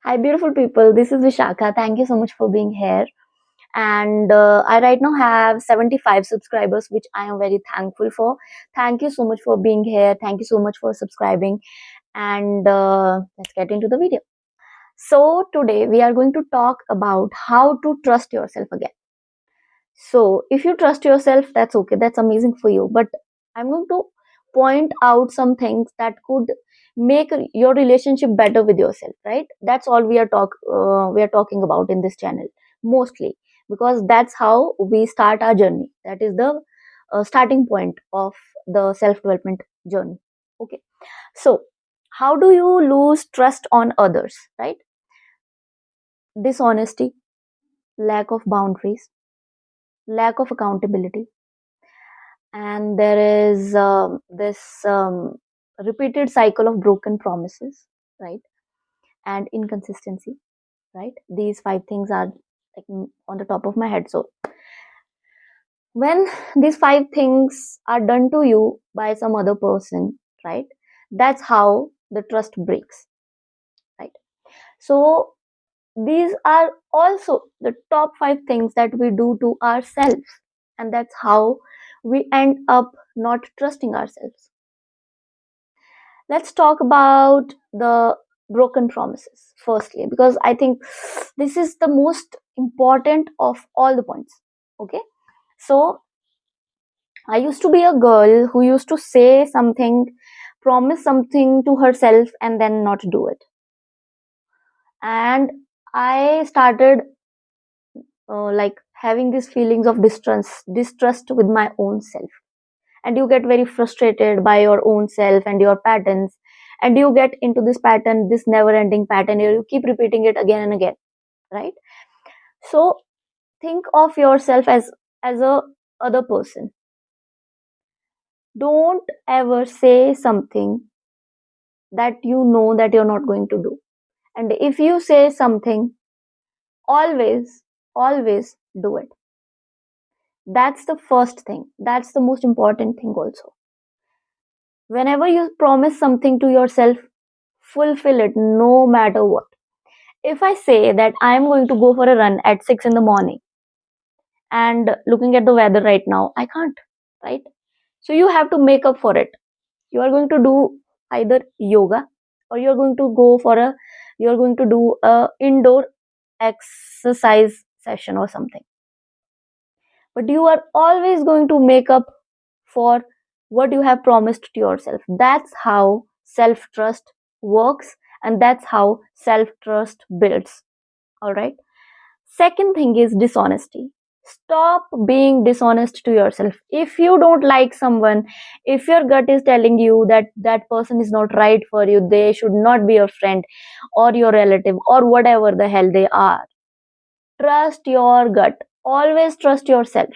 Hi, beautiful people. This is Vishakha. Thank you so much for being here. And I right now have 75 subscribers, which I am very thankful for. Thank you so much for being here. Thank you so much for subscribing. And let's get into the video. So, today we are going to talk about how to trust yourself again. So, if you trust yourself, that's okay. That's amazing for you. But I'm going to point out some things that could make your relationship better with yourself, right? That's all we are talking about in this channel mostly, because that's how we start our journey. That is the starting point of the self development journey. Okay. So, how do you lose trust on others, right? Dishonesty, lack of boundaries, lack of accountability, and there is this repeated cycle of broken promises, right? And inconsistency, right? These five things are like on the top of my head. So when these five things are done to you by some other person, right, that's how the trust breaks, right? So these are also the top five things that we do to ourselves, and that's how we end up not trusting ourselves. Let's talk about the broken promises firstly, because I think this is the most important of all the points. Okay. So I used to be a girl who used to say something, promise something to herself, and then not do it. And I started like having these feelings of distrust with my own self. And you get very frustrated by your own self and your patterns, and you get into this pattern, this never ending pattern, you keep repeating it again and again, right? So think of yourself as a other person. Don't ever say something that you know that you're not going to do. And if you say something, always do it. That's the first thing. That's the most important thing also. Whenever you promise something to yourself, fulfill it no matter what. If I say that I'm going to go for a run at 6 in the morning, and looking at the weather right now, I can't, right? So you have to make up for it. You are going to do either yoga, or you're going to do a indoor exercise session or something. But you are always going to make up for what you have promised to yourself. That's how self trust works, and that's how self trust builds. All right. Second thing is dishonesty. Stop being dishonest to yourself. If you don't like someone, if your gut is telling you that that person is not right for you, they should not be your friend or your relative or whatever the hell they are, trust your gut. Always trust yourself.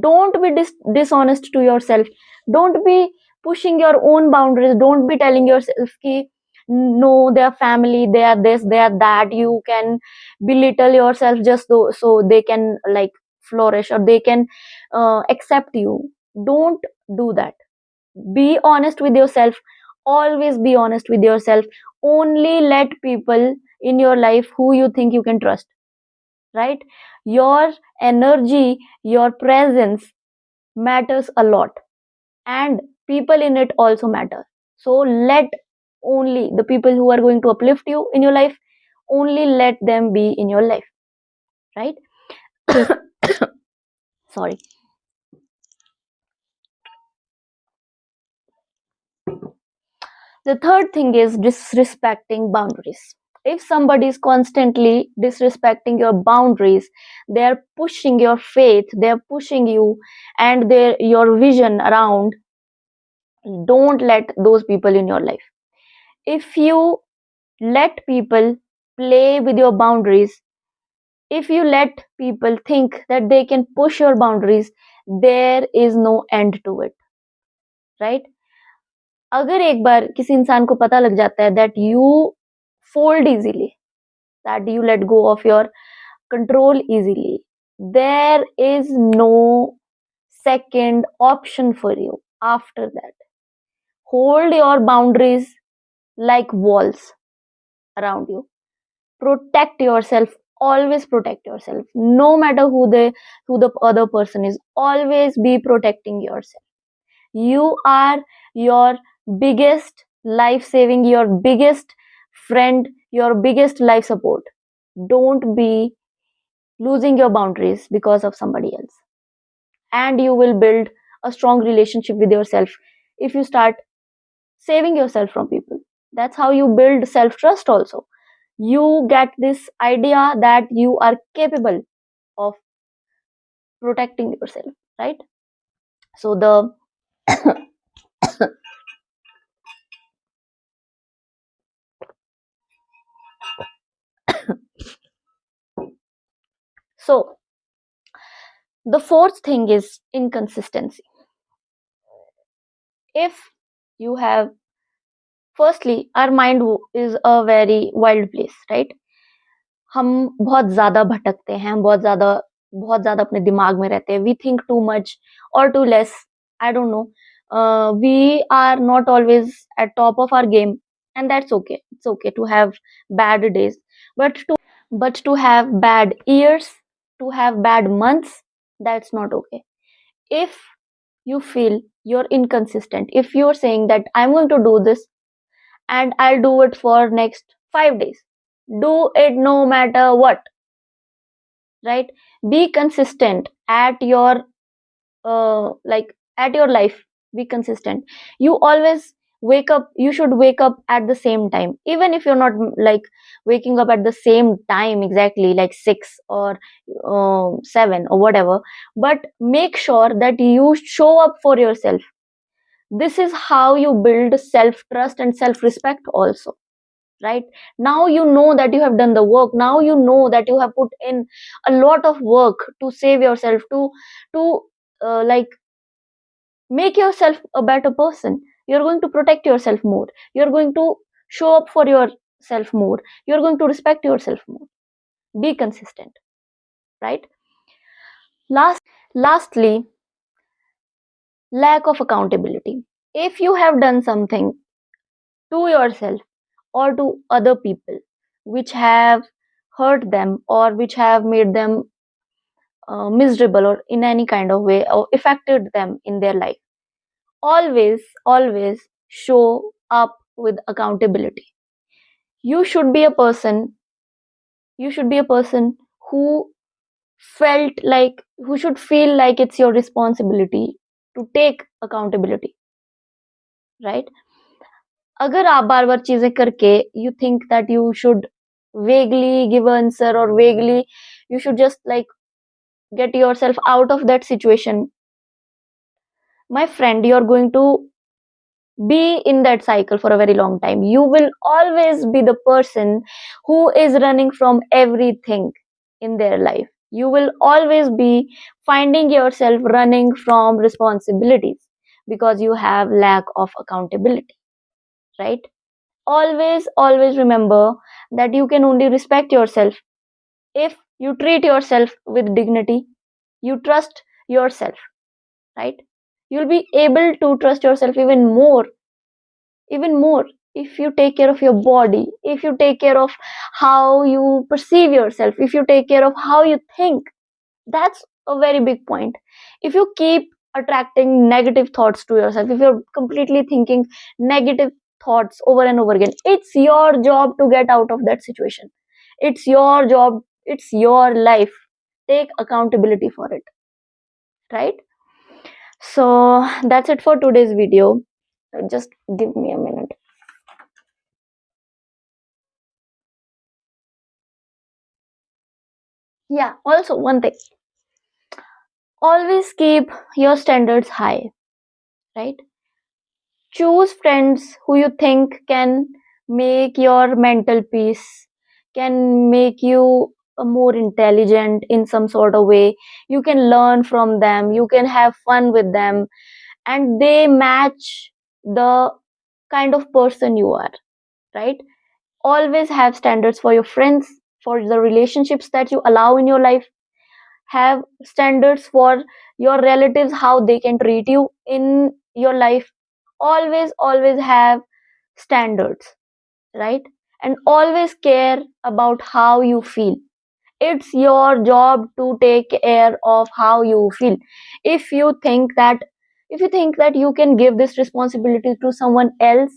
Don't be dishonest to yourself. Don't be pushing your own boundaries. Don't be telling yourself ki no, they are family, they are this, they are that. You can belittle yourself just so they can like flourish, or they can accept you. Don't do that. Be honest with yourself. Always be honest with yourself. Only let people in your life who you think you can trust, right? Your energy, your presence matters a lot, and people in it also matter. So let only the people who are going to uplift you in your life, only let them be in your life, right? Sorry. The third thing is disrespecting boundaries. If somebody is constantly disrespecting your boundaries, they are pushing your faith, they are pushing you and your vision around. Don't let those people in your life. If you let people play with your boundaries, if you let people think that they can push your boundaries, there is no end to it, right? अगर एक बार किसी इंसान को पता लग जाता है that you fold easily, that you let go of your control easily, there is no second option for you after that. Hold your boundaries like walls around you. Protect yourself. Always protect yourself, no matter who the other person is. Always be protecting yourself. You are your biggest life saving, your biggest friend, your biggest life support. Don't be losing your boundaries because of somebody else. And you will build a strong relationship with yourself if you start saving yourself from people. That's how you build self trust also. You get this idea that you are capable of protecting yourself, right? So the so the fourth thing is inconsistency. If you have, firstly, our mind is a very wild place, right? हम बहुत ज़्यादा भटकते हैं, हम बहुत ज़्यादा अपने दिमाग में रहते हैं। वी थिंक टू मच और too less, I don't know. We are not always at top of our game, and that's okay. It's okay to have bad days, but to have bad years, to have bad months, that's not okay. If you feel you're inconsistent, if you're saying that I'm going to do this and I'll do it for next 5 days, do it no matter what, right? Be consistent at your at your life. Be consistent. You always wake up, you should wake up at the same time, even if you're not like waking up at the same time exactly, like 6 or 7 or whatever, but make sure that you show up for yourself. This is how you build self trust and self respect also, right? Now you know that you have done the work. Now you know that you have put in a lot of work to save yourself, to like make yourself a better person. You're going to protect yourself more. You're going to show up for yourself more. You're going to respect yourself more. Be consistent, right? Lastly, lack of accountability. If you have done something to yourself or to other people which have hurt them or which have made them miserable or in any kind of way or affected them in their life, always show up with accountability. You should be a person, you should be a person who who should feel like it's your responsibility to take accountability, right? अगर आप बार बार चीजें करके you think that you should vaguely give an answer or vaguely you should just like get yourself out of that situation, my friend, you're going to be in that cycle for a very long time. You will always be the person who is running from everything in their life. You will always be finding yourself running from responsibilities because you have lack of accountability, right? Always remember that you can only respect yourself if you treat yourself with dignity, you trust yourself, right? You'll be able to trust yourself even more if you take care of your body, if you take care of how you perceive yourself, if you take care of how you think. That's a very big point. If you keep attracting negative thoughts to yourself, if you're completely thinking negative thoughts over and over again, it's your job to get out of that situation. It's your job, it's your life. Take accountability for it, right? So that's it for today's video. Just give me a minute. Yeah, also one thing, always keep your standards high, right? Choose friends who you think can make your mental peace, can make you a more intelligent in some sort of way. You can learn from them, you can have fun with them, and they match the kind of person you are, right? Always have standards for your friends, for the relationships that you allow in your life. Have standards for your relatives, how they can treat you in your life. Always have standards, right? and always care about how you feel. It's your job to take care of how you feel. if you think that if you think that you can give this responsibility to someone else,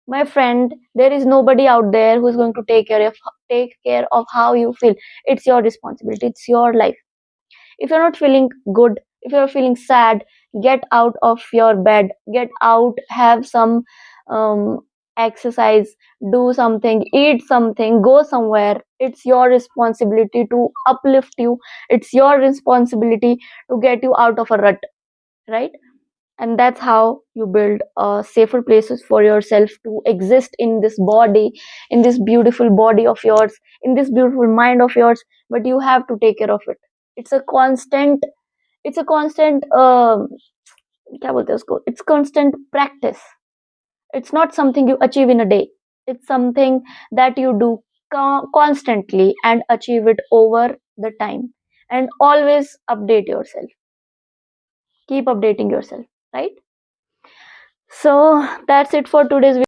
my friend, there is nobody out there who's going to take care of how you feel. It's your responsibility, it's your life. If you're not feeling good, if you're feeling sad, get out of your bed, get out, have some um, exercise, do something, eat something, go somewhere. It's your responsibility to uplift you, it's your responsibility to get you out of a rut, right? And that's how you build safer places for yourself to exist in this body, in this beautiful body of yours, in this beautiful mind of yours. But you have to take care of it. it's a constant it's a constant क्या बोलते हैं उसको, it's constant practice. It's not something you achieve in a day. It's something that you do constantly and achieve it over the time. And always update yourself, keep updating yourself, right? So that's it for today's